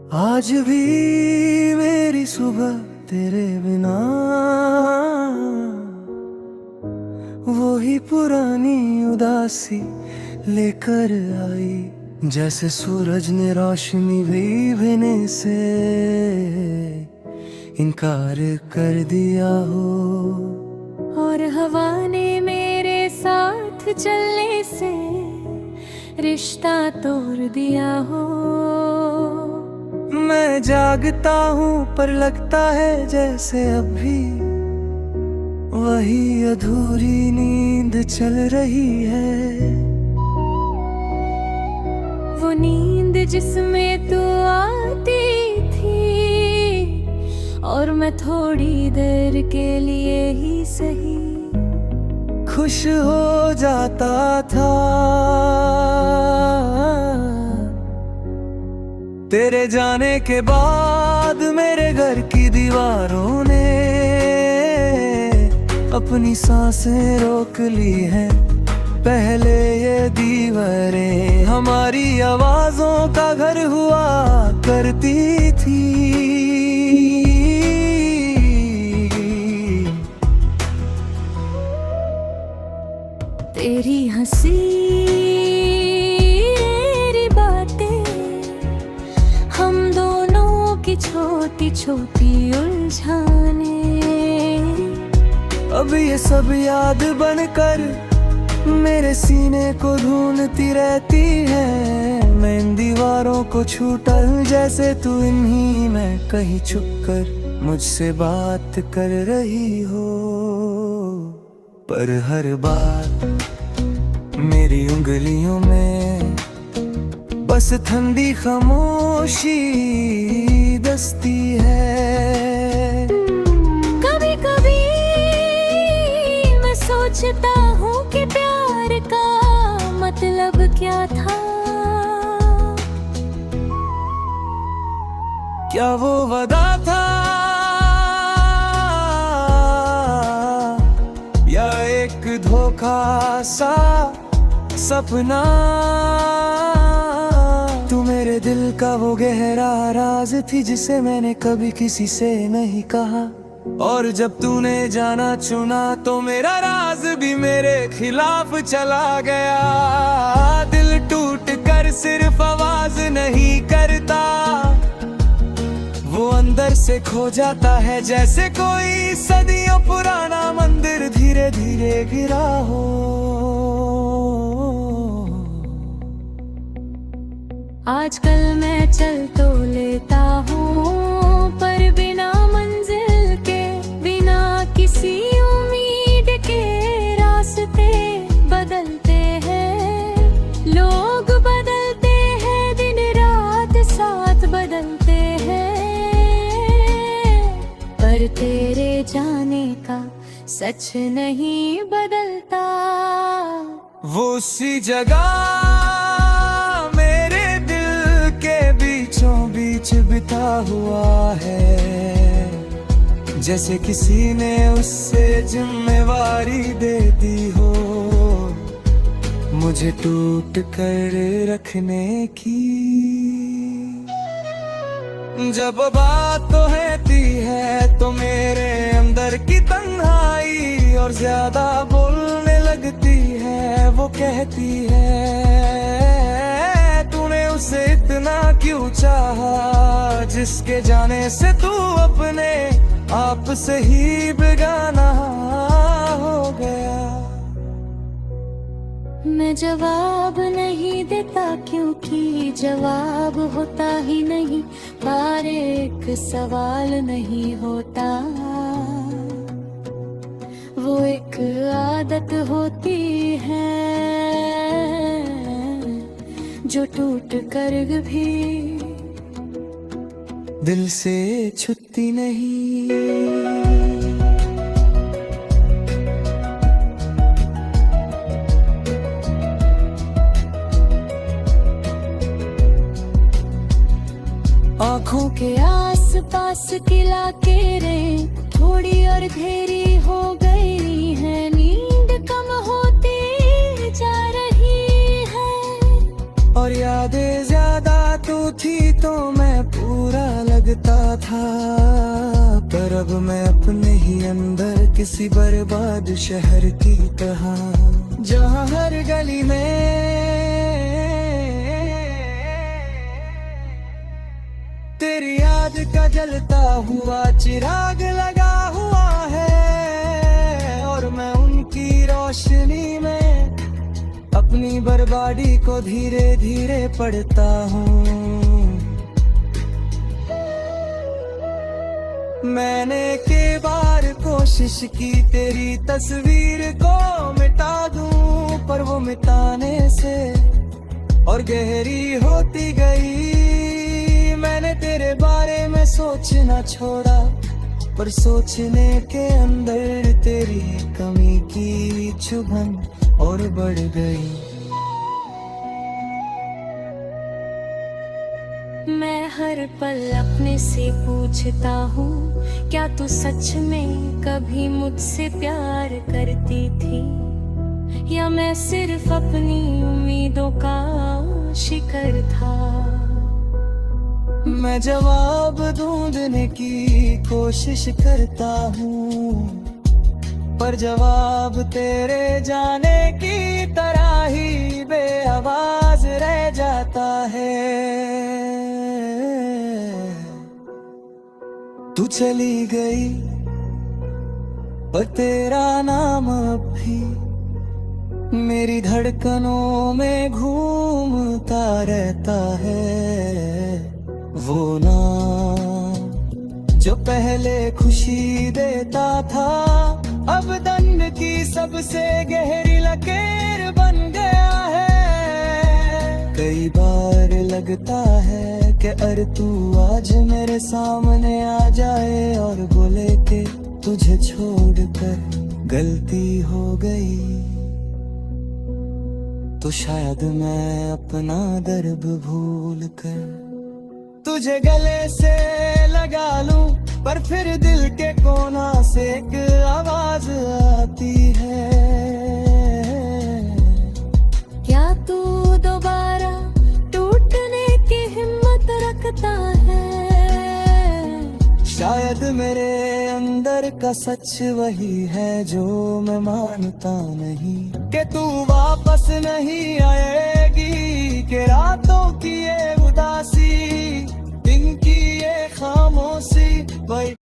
आज भी मेरी सुबह तेरे बिना वही पुरानी उदासी लेकर आई। जैसे सूरज ने रोशनी भी भेने से इनकार कर दिया हो, और हवा ने मेरे साथ चलने से रिश्ता तोड़ दिया हो। मैं जागता हूँ पर लगता है जैसे अब भी वही अधूरी नींद चल रही है। वो नींद जिसमें तू आती थी और मैं थोड़ी देर के लिए ही सही खुश हो जाता था। तेरे जाने के बाद मेरे घर की दीवारों ने अपनी सांसें रोक ली हैं। पहले ये दीवारें हमारी आवाजों का घर हुआ करती थी। तेरी हंसी तेरी बातें हम दोनों की छोटी छोटी उलझाने अब ये सब याद बनकर मेरे सीने को ढूंढती रहती है। मैं इन दीवारों को छूटा जैसे तू इन्हीं में कहीं छुपकर मुझसे बात कर रही हो। पर हर बार मेरी उंगलियों में बस ठंडी खामोशी दस्ती है। कभी कभी मैं सोचता हूँ कि प्यार का मतलब क्या था। क्या वो वादा था या एक धोखा सा सपना। तू मेरे दिल का वो गहरा राज थी जिसे मैंने कभी किसी से नहीं कहा। और जब तूने जाना चुना तो मेरा राज भी मेरे खिलाफ चला गया। दिल टूट कर सिर्फ आवाज नहीं करता, वो अंदर से खो जाता है जैसे कोई सदियों पुराना मंदिर धीरे धीरे गिरा हो। आजकल मैं चल तो लेता हूँ पर बिना मंजिल के, बिना किसी उम्मीद के रास्ते बदलते हैं। लोग बदलते हैं, दिन रात साथ बदलते हैं, पर तेरे जाने का सच नहीं बदलता। वो उसी जगह मेरे दिल के बीचों बीच बिता हुआ है, जैसे किसी ने उससे जिम्मेवारी दे दी हो मुझे टूट कर रखने की। जब बात तो रहती है तो मेरे अंदर की तन्हाई और ज्यादा बोलने लगती है। वो कहती है तूने उसे इतना क्यों चाहा, जिसके जाने से तू अपने आप से ही बेगाना हो गया। मैं जवाब नहीं देता क्योंकि जवाब होता ही नहीं, पर एक सवाल नहीं होता। वो एक आदत होती है जो टूट कर भी दिल से छूटती नहीं। आँखों के आस पास की लकीरें थोड़ी और धेरी हो गई है। नींद कम होती जा रही है और यादें ज्यादा तू थी तो मैं पूरा लगता था, पर अब मैं अपने ही अंदर किसी बर्बाद शहर की तरह, जहाँ हर गली में तेरी याद का जलता हुआ चिराग लगा हुआ है, और मैं उनकी रोशनी में अपनी बर्बादी को धीरे धीरे पढ़ता हूँ। मैंने के बार कोशिश की तेरी तस्वीर को मिटा दूं, पर वो मिटाने से और गहरी होती गई। मैंने तेरे बारे में सोचना छोड़ा, पर सोचने के अंदर तेरी कमी की चुभन और बढ़ गई। मैं हर पल अपने से पूछता हूँ, क्या तू सच में कभी मुझसे प्यार करती थी, या मैं सिर्फ अपनी उम्मीदों का शिकर था। मैं जवाब ढूंढने की कोशिश करता हूँ, पर जवाब तेरे जाने की तरह ही बेआवाज रह जाता है। तू चली गई, पर तेरा नाम अब भी मेरी धड़कनों में घूमता रहता है। वो नाम जो पहले खुशी देता था, अब दंड की सबसे गहरी लकीर बन गया है। कई बार लगता है कि अरे तू आज मेरे सामने आ जाए और बोले कि तुझे छोड़कर गलती हो गई, तो शायद मैं अपना दर्द भूल कर तुझे गले से लगा लूं, पर फिर दिल के कोना से एक आवाज आती है। क्या तू दोबारा टूटने की हिम्मत रखता है? शायद मेरे अंदर का सच वही है जो मैं मानता नहीं, कि तू वापस नहीं आएगी, कि रातों की ये उदासी, दिन की ये खामोशी वही